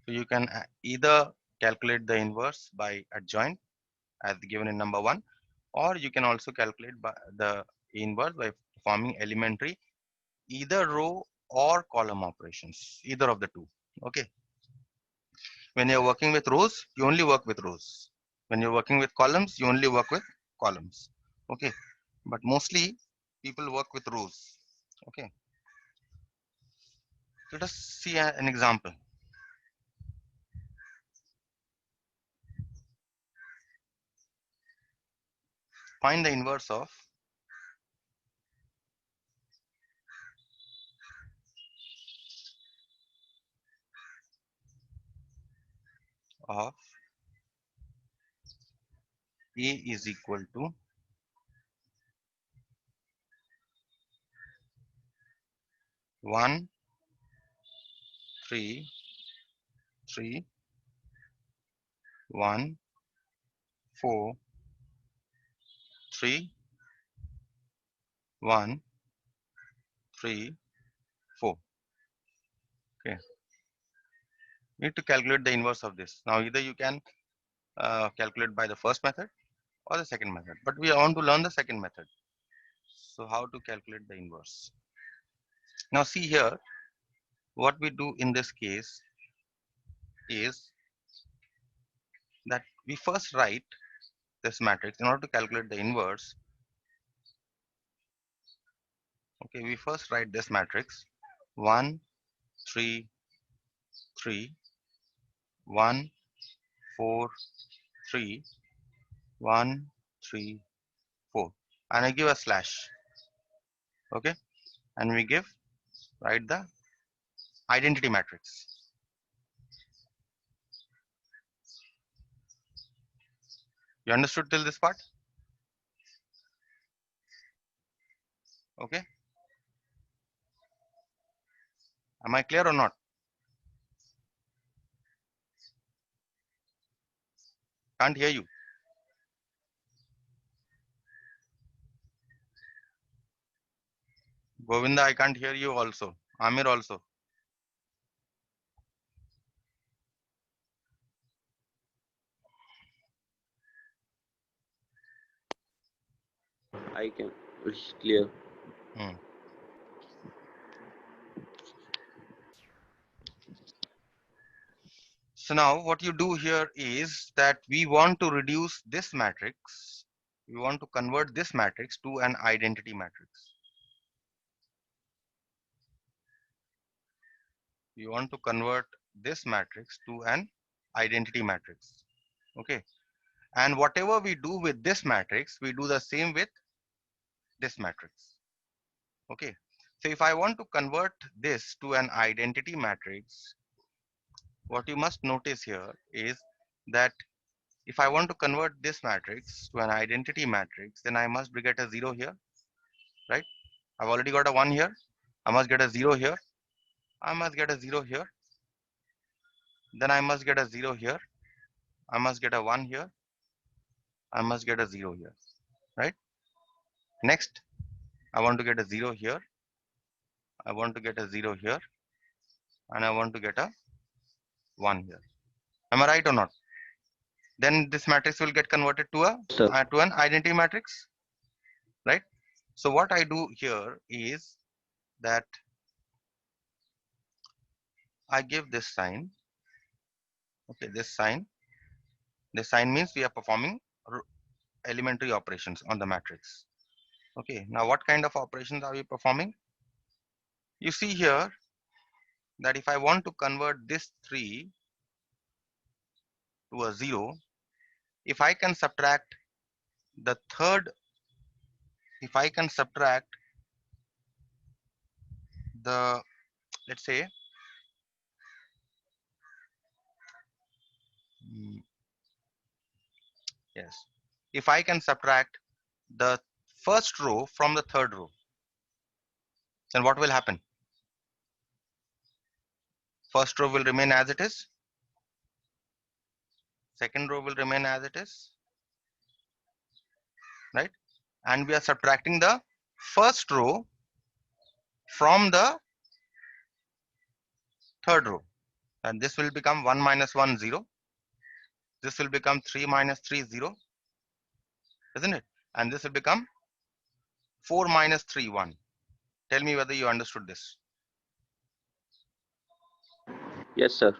So you can either calculate the inverse by adjoint as given in number 1, or you can also calculate by the inverse by performing elementary either row or column operations, either of the two. Okay. When you're working with rows, you only work with rows. When you're working with columns, you only work with columns. Okay. But mostly people work with rows. Okay. Let us see an example. Find the inverse of A is equal to 1, 3, 3, 1, 4, 3, 1, 3, 4. Okay. You need to calculate the inverse of this. Now either you can calculate by the first method or the second method, but we want to learn the second method. So how to calculate the inverse? Now see here, what we do in this case is that we first write this matrix in order to calculate the inverse. Okay, we first write this matrix 1, 3, 3, 1, 4, 3, 1, 3, 4, and I give a slash. Okay, and we give write the identity matrix. You understood till this part? Okay, am I clear or not? Can't hear you. Govinda, I can't hear you also. Amir also. I can. It's clear. Hmm. So now what you do here is that we want to reduce this matrix. We want to convert this matrix to an identity matrix. We want to convert this matrix to an identity matrix. Okay. And whatever we do with this matrix, we do the same with this matrix. Okay. So if I want to convert this to an identity matrix, what you must notice here is that if I want to convert this matrix to an identity matrix, then I must get a 0 here, right? I've already got a 1 here. I must get a 0 here. I must get a 0 here. Then I must get a 0 here. I must get a 1 here. I must get a 0 here, right? Next, I want to get a 0 here. I want to get a 0 here. And I want to get a 1 here. Am I right or not? Then this matrix will get converted to a Sir. to an identity matrix, right? So what I do here is that I give this sign. Okay, this sign means we are performing elementary operations on the matrix. Okay, now what kind of operations are we performing? You see here that if I want to convert this 3 to a 0, if I can subtract the third, if I can subtract the, let's say, mm, yes, if I can subtract the first row from the third row, then what will happen? First row will remain as it is, second row will remain as it is, right? And we are subtracting the first row from the third row. And this will become 1 minus 1, 0. This will become 3 minus 3, 0, isn't it? And this will become 4 minus 3, 1. Tell me whether you understood this. Yes, sir.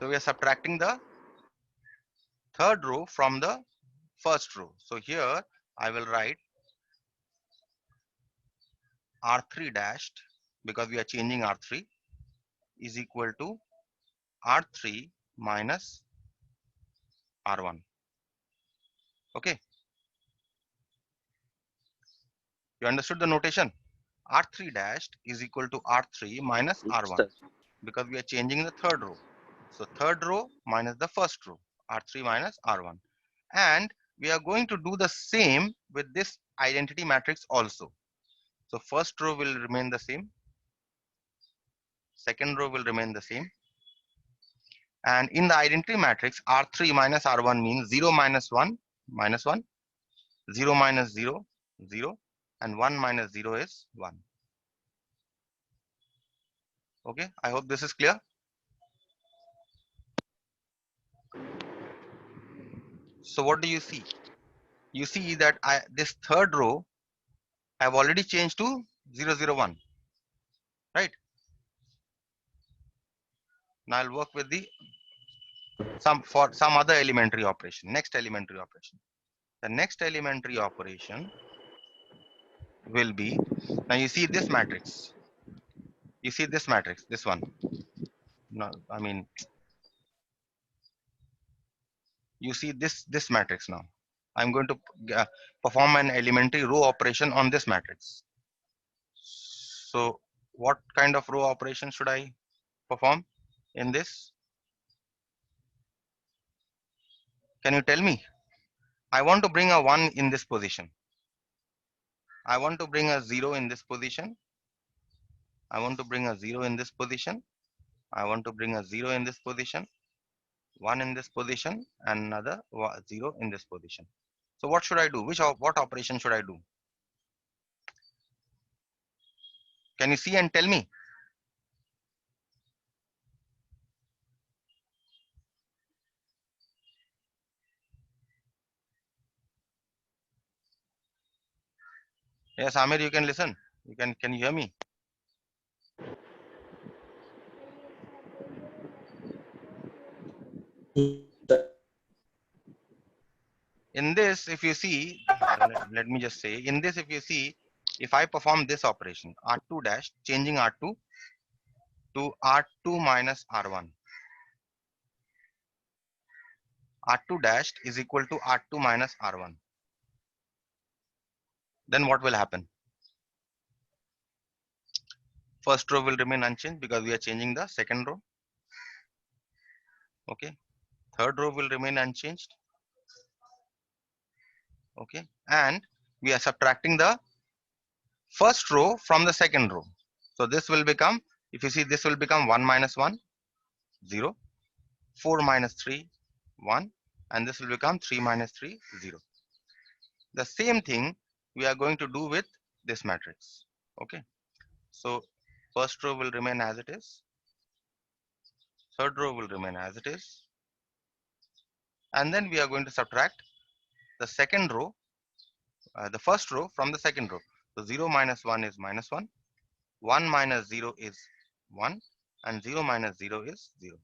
So we are subtracting the third row from the first row. So here I will write R3 dashed, because we are changing R3, is equal to R3 minus R1. Okay, you understood the notation? R3 dashed is equal to R3 minus Yes, R1, sir. because we are changing the third row. So third row minus the first row, R3 minus R1. And we are going to do the same with this identity matrix also. So first row will remain the same, second row will remain the same. And in the identity matrix, R3 minus R1 means 0 minus 1, minus 1, 0 minus 0, 0, and 1 minus 0 is 1. Okay, I hope this is clear. So what do you see? You see that this third row I've already changed to 0, 0, 1, right? Now I'll work with the for some other elementary operation. Next elementary operation. The next elementary operation will be, now you see this matrix. You see this matrix, this one. No, I mean, you see this matrix now. I'm going to perform an elementary row operation on this matrix. So what kind of row operation should I perform in this? Can you tell me? I want to bring a 1 in this position. I want to bring a 0 in this position. I want to bring a 0 in this position. I want to bring a 0 in this position, 1 in this position, and another 0 in this position. So what should I do? What operation should I do? Can you see and tell me? Yes, Amir, you can listen. Can you hear me? In this, if you see, let me just say, in this, if you see, if I perform this operation, R2 dash, changing R2 to R2 minus R1, R2 dash is equal to R2 minus R1. Then what will happen? First row will remain unchanged because we are changing the second row. Okay. Third row will remain unchanged. Okay. And we are subtracting the first row from the second row. So this will become, if you see, this will become 1 minus 1, 0, 4 minus 3, 1, and this will become 3 minus 3, 0. The same thing we are going to do with this matrix. Okay. So first row will remain as it is. Third row will remain as it is. And then we are going to subtract the second row, the first row from the second row. So 0 minus 1 is minus 1. 1 minus 0 is 1. And 0 minus 0 is 0.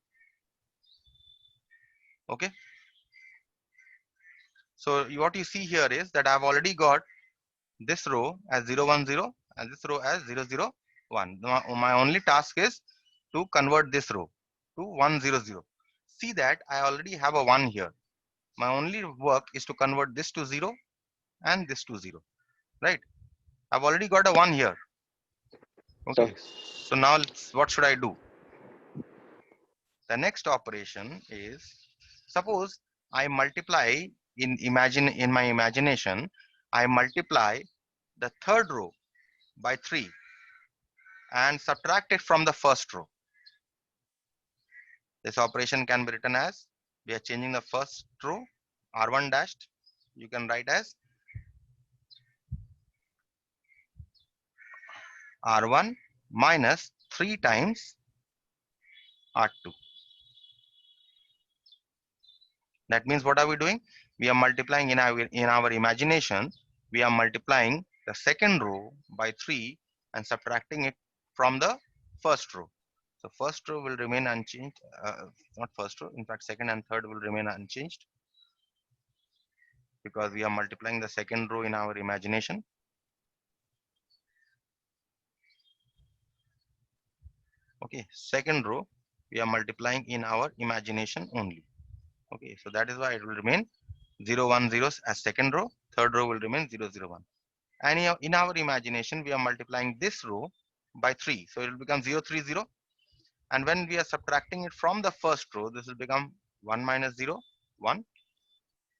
Okay. So what you see here is that I've already got this row as 0, 1, 0 and this row as 0, 0, 1. My only task is to convert this row to 1, 0, 0. See that I already have a 1 here. My only work is to convert this to 0 and this to 0. Right? I've already got a 1 here. Sir. Okay. So now what should I do? The next operation is, suppose I multiply in my imagination, I multiply the third row by 3 and subtract it from the first row. This operation can be written as, we are changing the first row, R1 dashed, you can write as R1 minus 3 times R2. That means what are we doing? We are multiplying in our imagination. We are multiplying the second row by 3 and subtracting it from the first row. So first row will remain unchanged. Not first row. In fact, second and third will remain unchanged because we are multiplying the second row in our imagination. Okay, second row we are multiplying in our imagination only. Okay, so that is why it will remain 0 1 0 as second row. Third row will remain 0 0 1. And in our imagination we are multiplying this row by 3, so it will become 0 3 0. And when we are subtracting it from the first row, this will become 1 minus 0 1.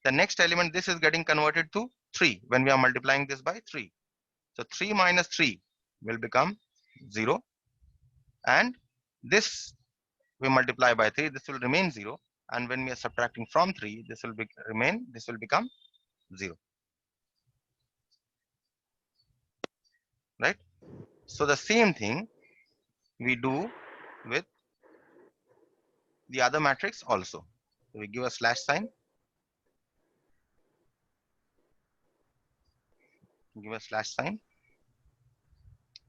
The next element, this is getting converted to 3 when we are multiplying this by 3. So 3 minus 3 will become 0, and this we multiply by 3, this will remain 0, and when we are subtracting from 3, this will become 0, right? So the same thing we do with the other matrix also. So we give a slash sign,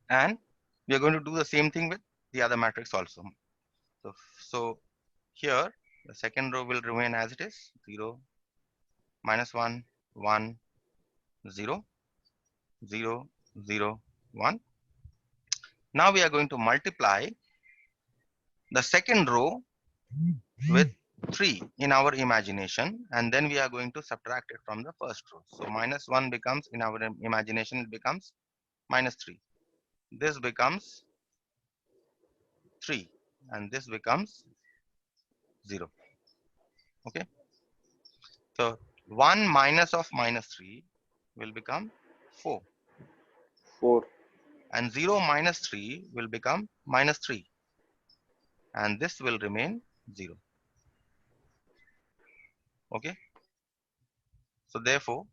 and we are going to do the same thing with the other matrix also. So here the second row will remain as it is, 0 minus 1 1 0 0 0 1. Now we are going to multiply the second row with 3 in our imagination, and then we are going to subtract it from the first row. So minus 1 becomes, in our imagination, it becomes minus 3. This becomes 3, and this becomes 0. Okay, so 1 minus of minus 3 will become 4, 4. and 0 minus 3 will become minus 3, and this will remain 0. Okay, so therefore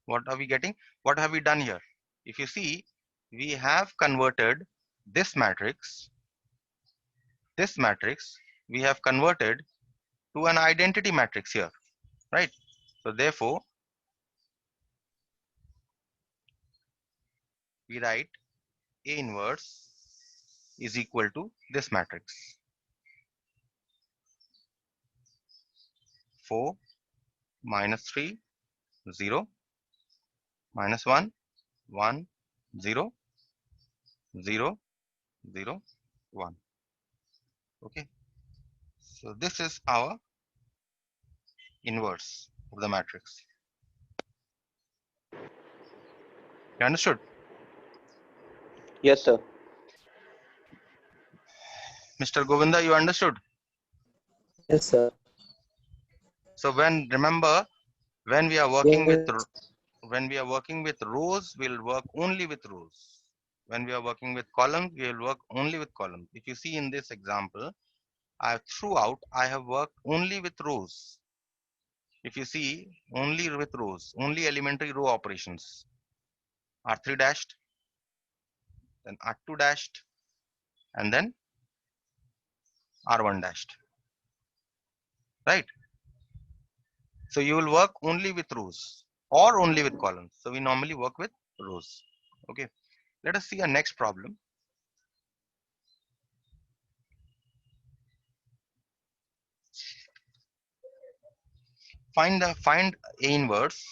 what are we getting? What have we done here? If you see, we have converted this matrix, we have converted to an identity matrix here, right? So therefore, we write A inverse is equal to this matrix, 4 minus 3 0 minus 1 1 0 0 0 1. Okay, so this is our inverse of the matrix. You understood? Yes, sir. Mr. Govinda, you understood? Yes, sir. So remember, when we are working with Yes. rows, we'll work only with rows. When we are working with columns, we will work only with columns. If you see in this example, throughout I have worked only with rows. If you see, only with rows, only elementary row operations. R3 dashed, then R2 dashed, and then R1 dashed, right? So you will work only with rows or only with columns. So we normally work with rows. Okay. Let us see a next problem. Find A inverse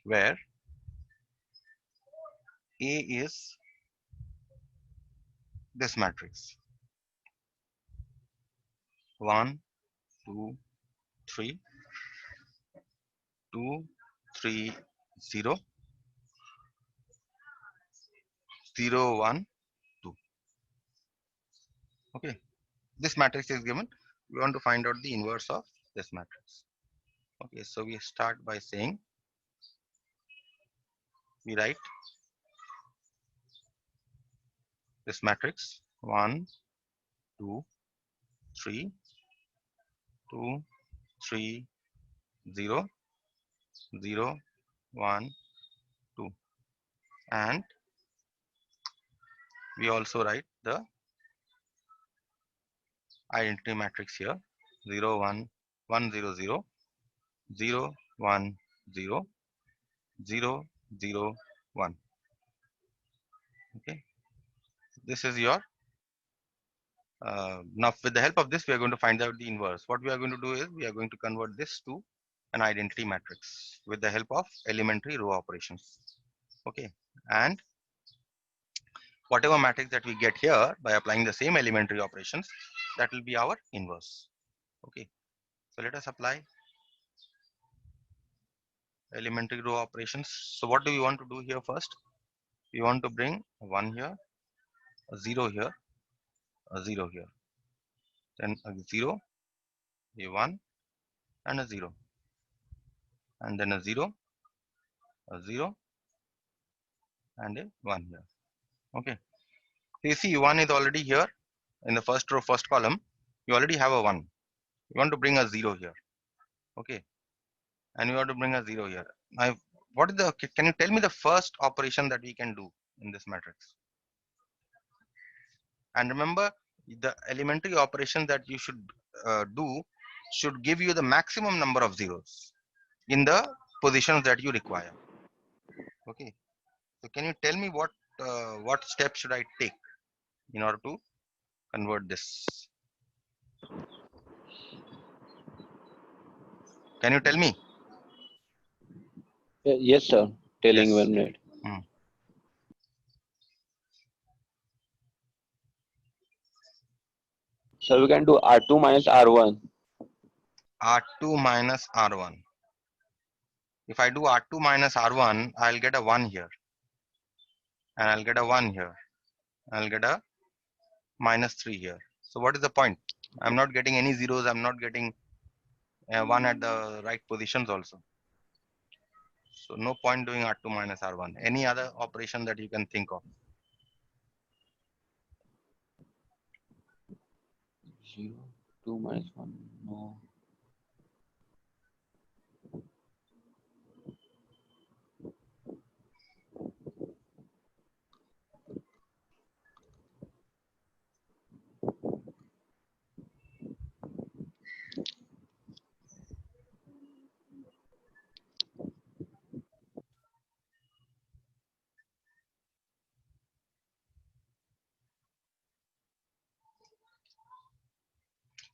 where A is this matrix: 1 2 3 2 3 0 0 1 2. Okay, this matrix is given. We want to find out the inverse of this matrix. Okay, so we start by saying, we write this matrix: 1 2 3 2 3 0 0 1, 2. And we also write the identity matrix here. 0, 1, 1, 0, 0, 0, 1, 0, 0, 0, 1. Okay. This is your now with the help of this we are going to find out the inverse. What we are going to do is we are going to convert this to an identity matrix with the help of elementary row operations. Okay, and whatever matrix that we get here by applying the same elementary operations, that will be our inverse. Okay, so let us apply elementary row operations. So what do we want to do here first? We want to bring a 1 here, a 0 here, a 0 here, then a 0, a 1 and a 0, and then a 0, a 0 and a 1 here. Okay, so you see 1 is already here in the first row, first column. You already have a 1. You want to bring a 0 here. Okay, and you want to bring a 0 here. Now what is the, can you tell me the first operation that we can do in this matrix? And remember, the elementary operation that you should do should give you the maximum number of zeros in the positions that you require. Okay, so can you tell me what step should I take in order to convert this? Can you tell me? Yes, sir. Telling Yes. 1 minute. Hmm. So we can do R2 minus R1. R2 minus R1. If I do R2 minus R1, I'll get a 1 here. And I'll get a 1 here. I'll get a minus 3 here. So what is the point? I'm not getting any zeros. I'm not getting 1 at the right positions also. So no point doing R2 minus R1. Any other operation that you can think of? 0, 2 minus 1. No.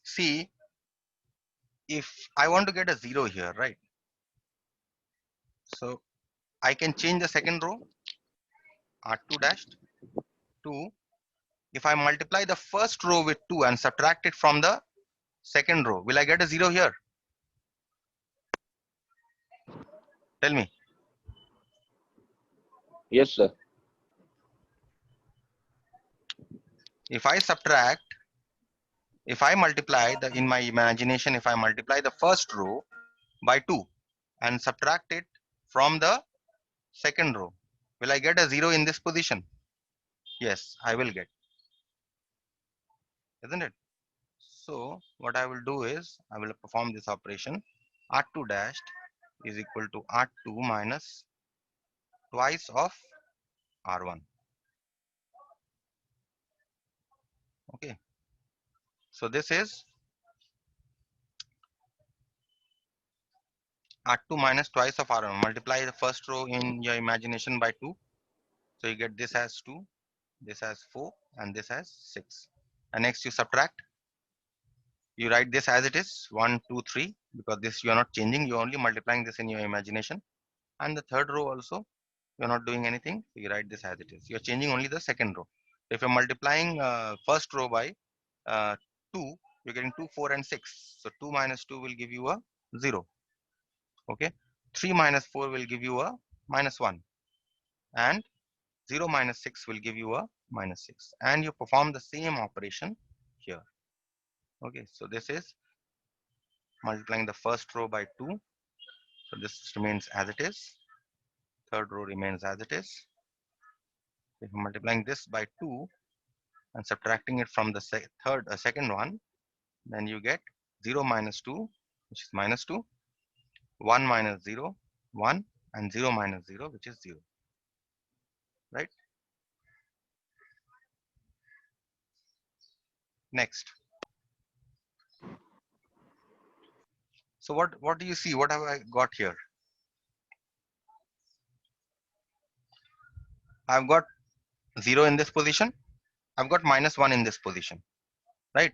See, if I want to get a 0 here, right? So I can change the second row, R2 dashed 2. If I multiply the first row with 2 and subtract it from the second row, will I get a 0 here? Tell me. Yes, sir. If I subtract, if I multiply the, in my imagination, if I multiply the first row by 2 and subtract it from the second row, will I get a 0 in this position? Yes, I will get, isn't it? So what I will do is I will perform this operation. R2 dashed is equal to R2 minus twice of R1. Okay, so this is R2 minus twice of R1. Multiply the first row in your imagination by 2. So you get this as 2, this as 4, and this as 6. And next you subtract. You write this as it is, 1, 2, 3, because this you are not changing. You are only multiplying this in your imagination. And the third row also, you are not doing anything. So you write this as it is. You are changing only the second row. If you're multiplying first row by 2, you're getting 2, 4, and 6. So 2 minus 2 will give you a 0. Okay. 3 minus 4 will give you a minus 1. And 0 minus 6 will give you a minus 6. And you perform the same operation here. Okay. So this is multiplying the first row by 2. So this remains as it is. Third row remains as it is. If you're multiplying this by 2 and subtracting it from the second one, then you get 0 minus 2, which is minus 2, 1 minus 0, 1, and 0 minus 0, which is 0, right? Next. So what do you see? What have I got here? I've got 0 in this position. I've got minus 1 in this position, right?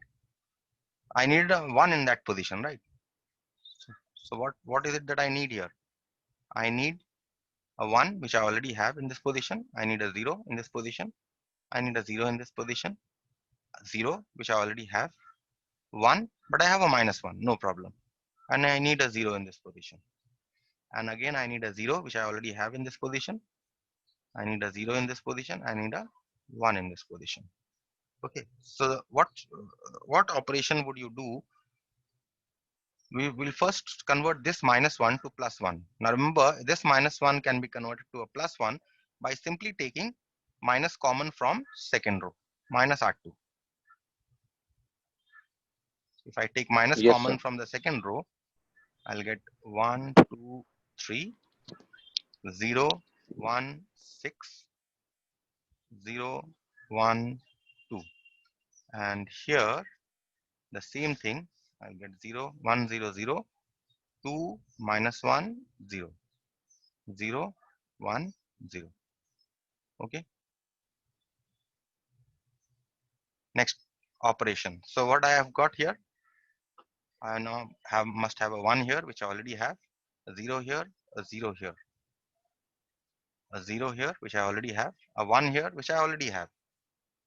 I need a 1 in that position, right? So what is it that I need here? I need a 1 which I already have in this position. I need a 0 in this position. I need a 0 in this position. 0 which I already have. 1, but I have a minus 1, no problem. And I need a 0 in this position. And again I need a 0 which I already have in this position. I need a 0 in this position. I need a 1 in this position. Okay, so what operation would you do? We will first convert this minus 1 to plus 1. Now remember, this minus 1 can be converted to a plus 1 by simply taking minus common from second row, minus R2. If I take minus Yes, common sir. from the second row, I'll get 1, 2, 3, 0, 1, 6, 0, 1, 2. And here, the same thing, I'll get 0, 1, 0, 0, 2, minus 1, 0, 0, 1, 0. Okay. Next operation. So what I have got here, I now must have a 1 here, which I already have, a 0 here, a 0 here, a 0 here, which I already have, a 1 here, which I already have.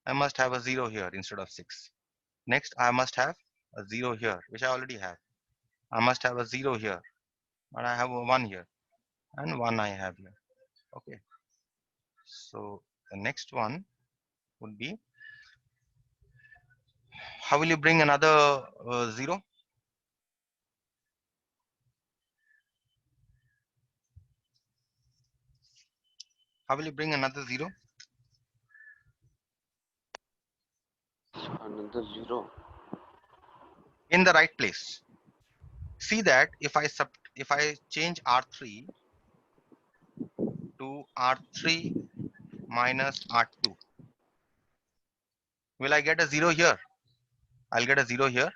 I must have a 0 here instead of 6. Next, I must have a 0 here, which I already have. I must have a 0 here, but I have a 1 here, and 1 I have here. Okay. So the next one would be, how will you bring another 0? How will you bring another 0? Another 0. In the right place. See that if I change R3 to R3 minus R2, will I get a 0 here? I'll get a 0 here.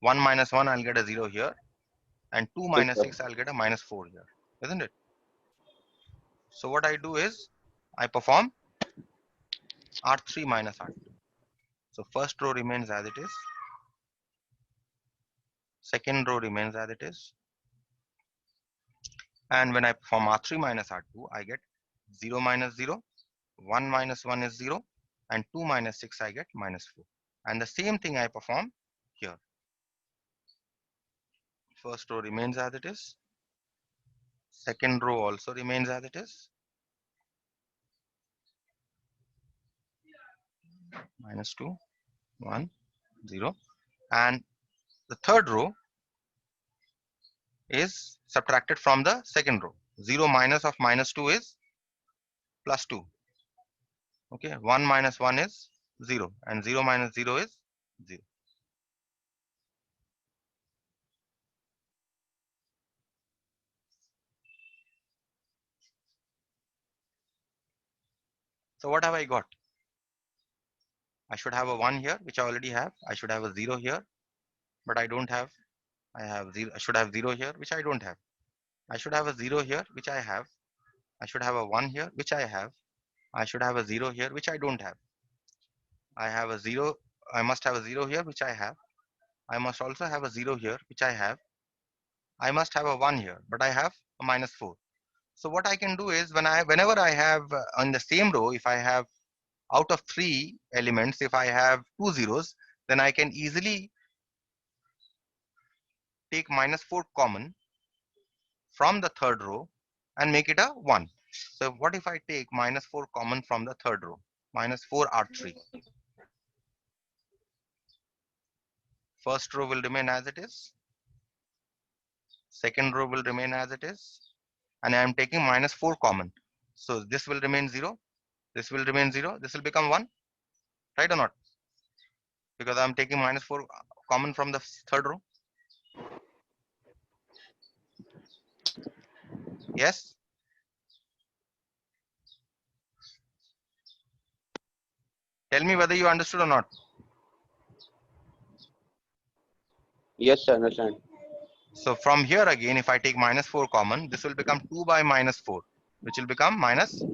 1 minus 1, I'll get a 0 here. And 2 Yes, minus sir. 6, I'll get a minus 4 here. Isn't it? So what I do is, I perform R3 minus R2. So first row remains as it is. Second row remains as it is. And when I perform R3 minus R2, I get 0 minus 0. 1 minus 1 is 0. And 2 minus 6, I get minus 4. And the same thing I perform here. First row remains as it is. Second row also remains as it is. Minus 2, 1, 0. And the third row is subtracted from the second row. 0 minus of minus 2 is plus 2. Okay, 1 minus 1 is 0. And 0 minus 0 is 0. So what have I got? I should have a 1 here, which I already have. I should have a 0 here, but I don't have. I have 0. I should have 0 here, which I don't have. I should have a 0 here, which I have. I should have a 1 here, which I have. I should have a 0 here, which I don't have. I have a 0. I must have a 0 here, which I have. I must also have a 0 here, which I have. I must have a 1 here, but I have a minus 4. So what I can do is, whenever I have on the same row, if I have out of 3 elements, if I have 2 zeros, then I can easily take minus 4 common from the third row and make it a 1. So what if I take minus 4 common from the third row? Minus 4 R3. First row will remain as it is. Second row will remain as it is. And I am taking minus 4 common. So this will remain 0. This will remain 0. This will become 1. Right or not? Because I am taking minus 4 common from the third row. Yes? Tell me whether you understood or not. Yes, sir. Understand. So from here again, if I take minus 4 common, this will become 2 by minus 4, which will become minus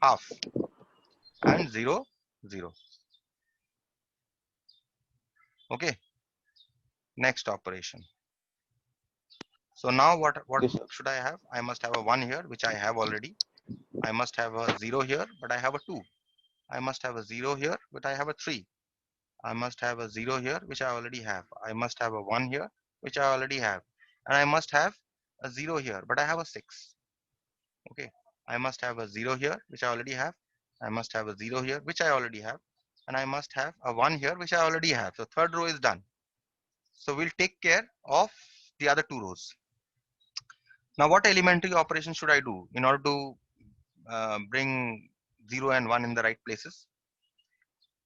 half, and 0, 0. Okay. Next operation. So now what Yes, sir. should I have? I must have a 1 here, which I have already. I must have a 0 here, but I have a 2. I must have a 0 here, but I have a 3. I must have a 0 here, which I already have. I must have a 1 here, which I already have. And I must have a 0 here, but I have a 6. Okay. I must have a 0 here, which I already have. I must have a 0 here, which I already have. And I must have a 1 here, which I already have. So third row is done. So we'll take care of the other 2 rows. Now what elementary operation should I do in order to bring 0 and 1 in the right places?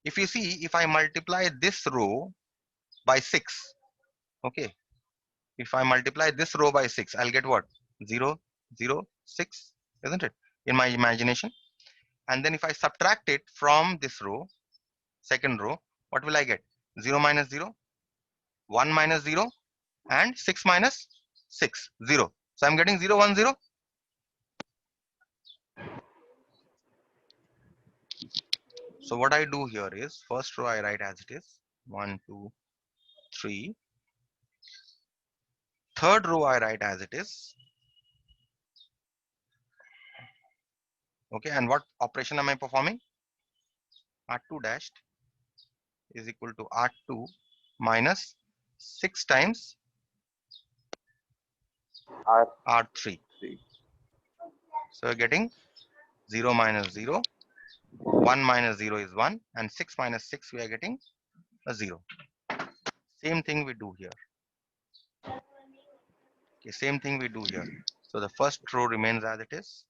If you see, if I multiply this row by 6, okay, if I multiply this row by 6, I'll get what? 0, 0, 6, isn't it? In my imagination. And then if I subtract it from this row, second row, what will I get? 0 minus 0, 1 minus 0, and 6 minus 6, 0. So I'm getting 0, 1, 0. So what I do here is, first row I write as it is, 1, 2, 3. Third row I write as it is. Okay, and what operation am I performing? R2 dashed is equal to R2 minus 6 times R R3. three. So we're getting 0 minus 0, 1 minus 0 is 1, and 6 minus 6 we are getting a 0. Same thing we do here. Okay, same thing we do here. So the first row remains as it is.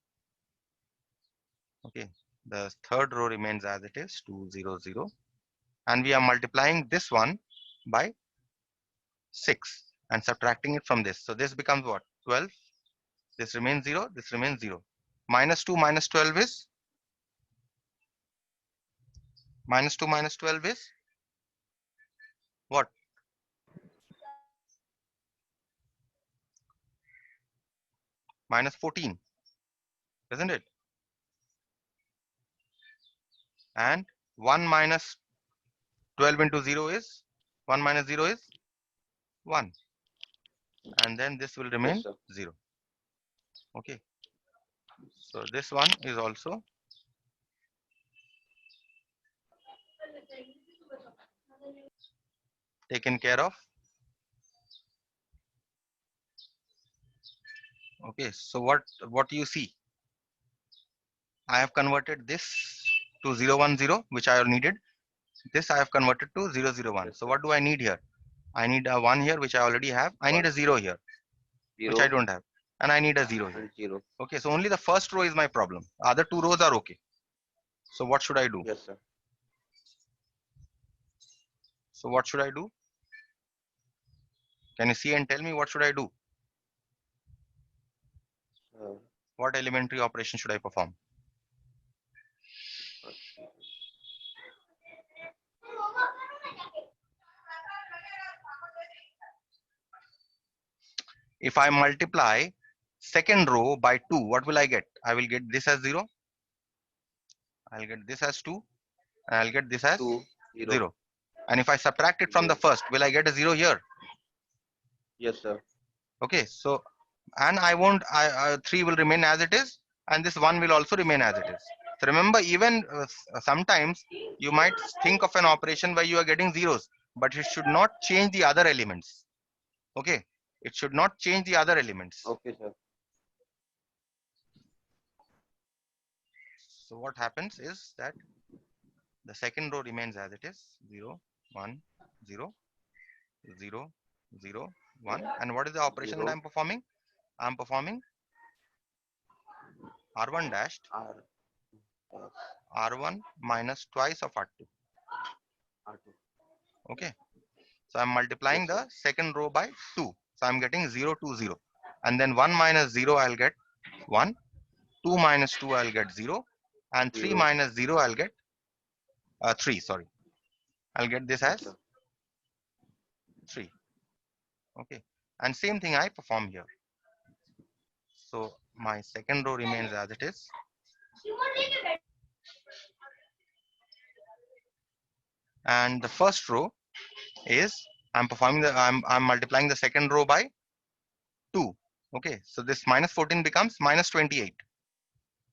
Okay, the third row remains as it is, 2, 0, 0. And we are multiplying this one by 6 and subtracting it from this. So this becomes what? 12. This remains 0. This remains 0. Minus 2 minus 12 is? Minus 2 minus 12 is? What? Minus 14. Isn't it? And 1 minus 12 into 0 is? 1 minus 0 is? 1. And then this will remain Yes, sir. 0. Okay. So this one is also taken care of. Okay, so what you see? I have converted this to 0, 1, 0, which I needed. This I have converted to 0, 0, 1. So what do I need here? I need a 1 here, which I already have. I need a 0 here, which I 0 don't have. And I need a 0 here. and 0. Okay, so only the first row is my problem. Other 2 rows are okay. So what should I do? Yes, sir. So what should I do? Can you see and tell me what should I do? What elementary operation should I perform? If I multiply second row by 2, what will I get? I will get this as 0. I'll get this as 2. And I'll get this as 2, 0. 0. And if I subtract it from the first, will I get a 0 here? Yes, sir. Okay, so, and I won't, 3 will remain as it is, and this 1 will also remain as it is. So remember, even sometimes you might think of an operation where you are getting zeros, but it should not change the other elements. Okay, it should not change the other elements. Okay, sir. So what happens is that the second row remains as it is, 0, 1, 0, 0, 0, 1. And what is the operation that 0. I'm performing? I'm performing R1 dashed R R1 minus twice of R2. R2. Okay. So I'm multiplying Yes, the sir. second row by 2. So I'm getting 0, 2, 0. And then 1 minus 0, I'll get 1. 2 minus 2, I'll get 0. And 3 0. minus 0, I'll get 3, sorry. I'll get this Yes, as sir. 3. Okay. And same thing I perform here. So my second row remains as it is. And the first row is I'm multiplying the second row by 2. Okay. So this minus 14 becomes minus 28.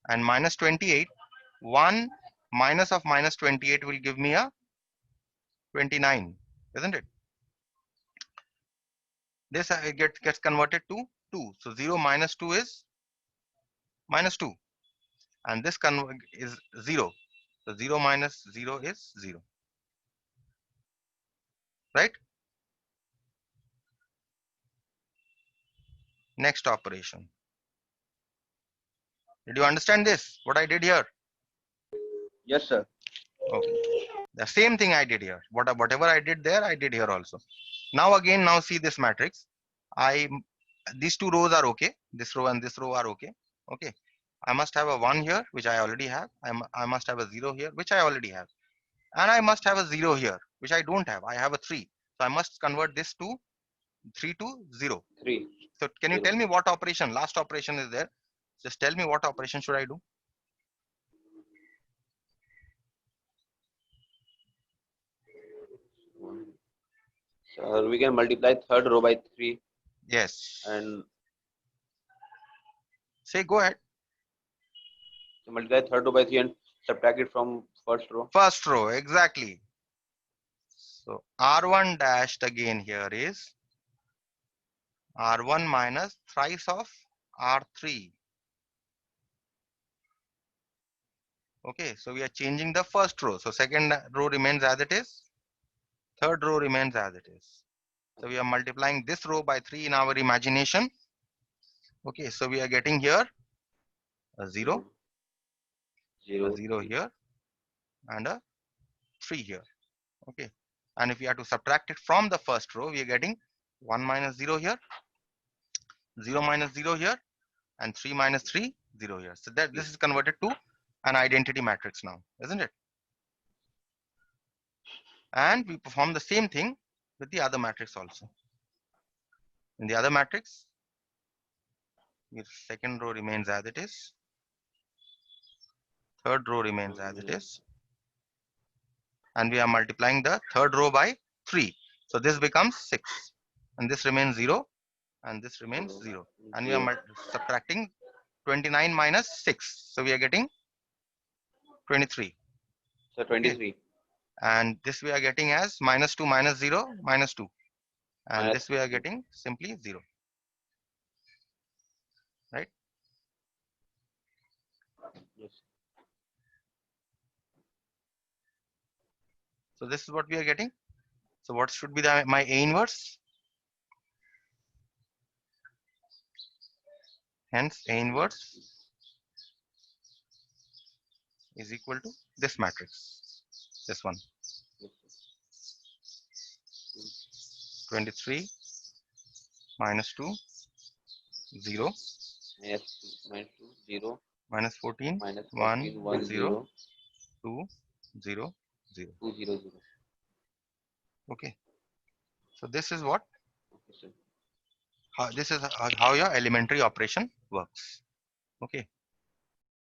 And minus 28, 1 minus of minus 28 will give me a 29, isn't it? This gets converted to 2. So 0 minus 2 is minus 2. And this is 0. So 0 minus 0 is 0. Right? Next operation. Did you understand this? What I did here? Yes, sir. Okay. The same thing I did here. Whatever I did there, I did here also. Now again, now see this matrix. These two rows are okay. This row and this row are okay. Okay. I must have a 1 here, which I already have. I must have a 0 here, which I already have. And I must have a 0 here, which I don't have. I have a 3. So I must convert this to 3 to 0. 3. So can you 0. tell me what operation, last operation is there? Just tell me what operation should I do? So we can multiply third row by 3 Yes. and Say go ahead. multiply third row by 3 and subtract it from first row. First row, exactly. So R1 dashed again here is R1 minus thrice of R3. Okay, so we are changing the first row. So second row remains as it is. Third row remains as it is. So we are multiplying this row by 3 in our imagination. Okay, so we are getting here a 0, 0, a 0 3. here, and a 3 here. Okay, and if we have to subtract it from the first row, we are getting 1 minus 0 here, 0 minus 0 here, and 3 minus 3, 0 here. So that this is converted to an identity matrix now, isn't it? And we perform the same thing with the other matrix also. In the other matrix, the second row remains as it is. Third row remains as it is. And we are multiplying the third row by 3. So this becomes 6. And this remains 0. And this remains 0. And we are subtracting 29 minus 6. So we are getting 23. So 23. And this we are getting as minus 2 minus 0 minus 2. And Minus this we are 2. getting simply 0. Right? Yes. So this is what we are getting. So what should be my A inverse? Hence A inverse is equal to this matrix. This one. Yes, 23 minus 2, 0, minus 2, 0, minus 14, minus 1, 14, 1, 0, 0, 2, 0, 0. 2, 0, 0. Okay. So this is what, Okay, sir. this is how your elementary operation works. Okay.